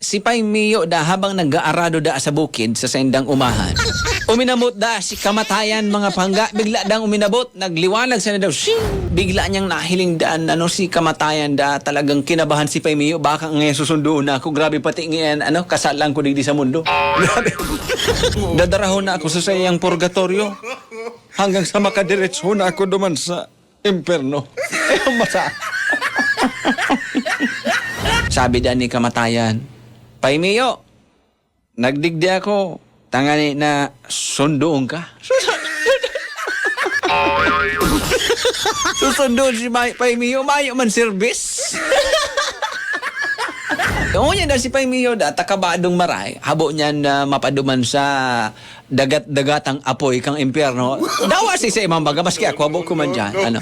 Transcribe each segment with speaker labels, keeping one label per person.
Speaker 1: si Pay Mio da habang nag-aarado da sa bukid sa sendang umahan. Uminabot da si kamatayan mga pangga, bigla dang uminabot, nagliwanag sa na daw. Shing! Bigla niyang nahiling daan si kamatayan da, talagang kinabahan si Pay Mio, baka ngayon susundoon na ako, grabe pati ngayon, kasalan ko digdi sa mundo. Grabe. Dadarahon na ako sa sayang purgatorio hanggang sa makadiretso na ako duman sa imperno. Ayaw masa. Sabi da ni kamatayan, Pay Mio, nagdigdi ako, tangani na sundoon ka. Susundoon si Pay Mio, mayo man service. Kung yan na si Pay Mio da, takabadong maray, habo niyan na mapaduman sa dagat-dagatang apoy kang impyerno. Dawa si sa imang baga, maski ako, habo ko man dyan.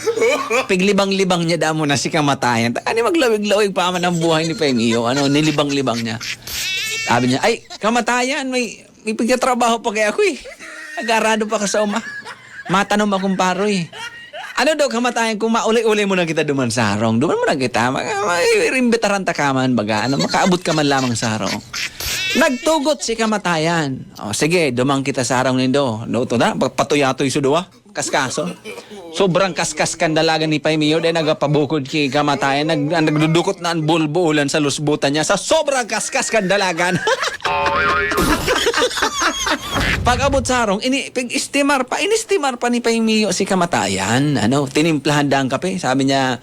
Speaker 1: Piglibang-libang niya damo na si kamatayan. Takani maglawig-lawig pa man ang buhay ni Pay Mio. Nilibang-libang niya. Sabi niya, ay, kamatayan, may pagkatrabaho pa kaya ako eh. Agarado pa ka sa uma. Matanong akong paro eh. Ano daw kamatayan kung mauli-uli mo na kita duman sa harong? Duman mo na kita. Irimbitaran ta ka man baga. Makaabot ka man lamang sa harong. Nagtugot si kamatayan. O sige, dumang kita sa harong nindo. No, to na, patuyatoy suduwa. Kaskaso. Sobrang kaskas kan dalaga ni Pay Mio dahil nagpabukod kay kamatayan. Nagdudukot na ang bulbulan sa lusbutan niya sa sobrang kaskas kan dalagan. Pag-abot sa harong, inistimar pa ni Pay Mio si kamatayan. Tinimplahan da ang kape. Sabi niya,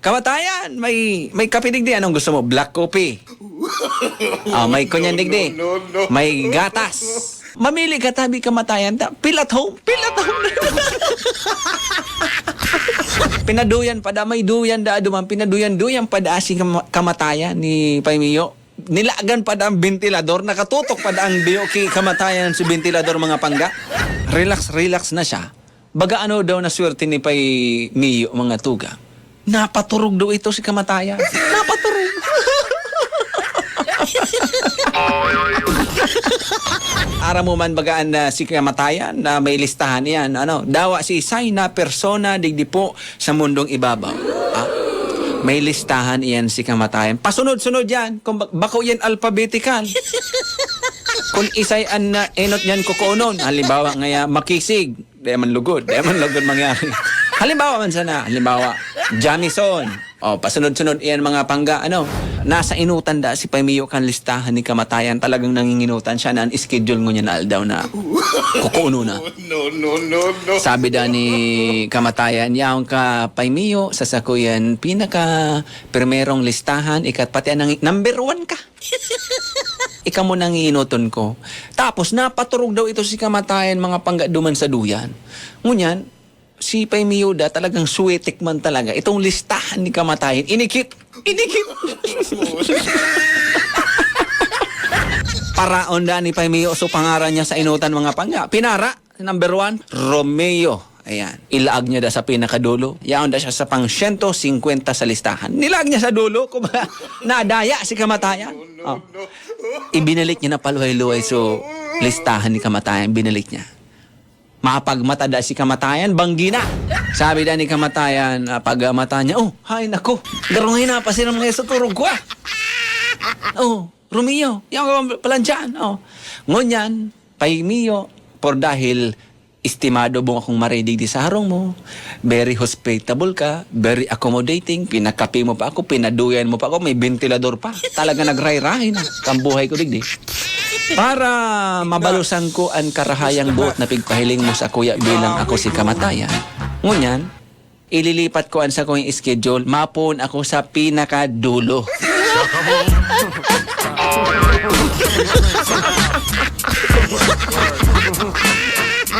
Speaker 1: kamatayan, may kape digdi. Anong gusto mo? Black coffee. May kunyan digdi. May gatas. Mamili ka tabi kamatayan. Pilat home. Pinaduyan pa da. May duyan da duman. Pinaduyan pa da si kamatayan ni Pay Mio. Nilagan pa da ang ventilador. Nakatutok pa da ang diyo ki kamatayan sa ventilador mga pangga. Relax na siya. Baga daw na swerte ni Pay Mio mga tuga. Napaturog daw ito si kamatayan. Napaturog. Ara mo man bagaan na si kamatayan na may listahan yan. Dawa si isay na persona digdi po sa mundong ibabaw. May listahan iyan si kamatayan. Pasunod-sunod yan. Kung bako yan alphabetical. Kung isay an na enot yan kukunon. Halimbawa ngaya makisig. Di man lugod mangyari. Halimbawa man sana. Halimbawa, Jamison. Pasunod-sunod iyan mga pangga. Nasa inutan da si Pay Mio kan listahan ni kamatayan. Talagang nanginginutan siya na schedule ngunyan na aldaw na kukuno na. No. Sabi da ni kamatayan, yaong ka Pay Mio, sasakuyan pinaka primerong listahan, ikat pati ang number 1 ka. Ikaw mo nanginginuton ko. Tapos napaturog daw ito si kamatayan mga pangga duman sa duyan. Ngunyan, si Pay Mio da talagang suwetik man talaga. Itong listahan ni kamatayan, inikit. Paraon da ni Pay Mio, so pangaran niya sa inutan mga pangga. Pinara, number 1, Romeo. Ayan, ilaag niya da sa pinakadulo. Yaon da siya sa pang 150 sa listahan. Nilag niya sa dulo, kumbaga, nadaya si kamatayan. Ibinalik niya na paluhay-luhay, so listahan ni kamatayan, binalik niya. Mapagmatada si kamatayan, banggi na. Sabi da ni kamatayan, pagmata niya, hay nako, garungay na pa silang mga sa turog ko Romeo, yung palansyan. Ngunyan, Pay Mio, por dahil estimado mo akong maridig di sa harong mo, very hospitable ka, very accommodating, pinakapi mo pa ako, pinaduyan mo pa ako, may ventilador pa. Talaga nagray-ray na, kambuhay ko digdi. Para mabalusan ko ang karahayang buot na pigpahiling mo sa kuya bilang ako si kamatayan. Ngunyan, ililipat ko ang sa kong schedule, mapon ako sa pinakadulo.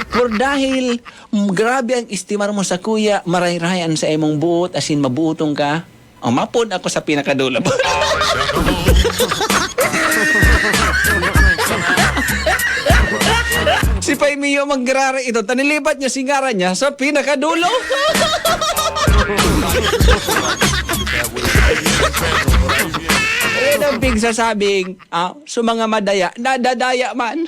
Speaker 1: Por dahil grabe ang estimar mo sa kuya, maray-rayan sa imong buot, asin mabuotong ka, mapon ako sa pinakadulo. Si Pay Mio maggrara ito, tanilipat niya singara niya sa pinakadulo. Yan ang pigsasabing, sa mga madaya, nadadaya man.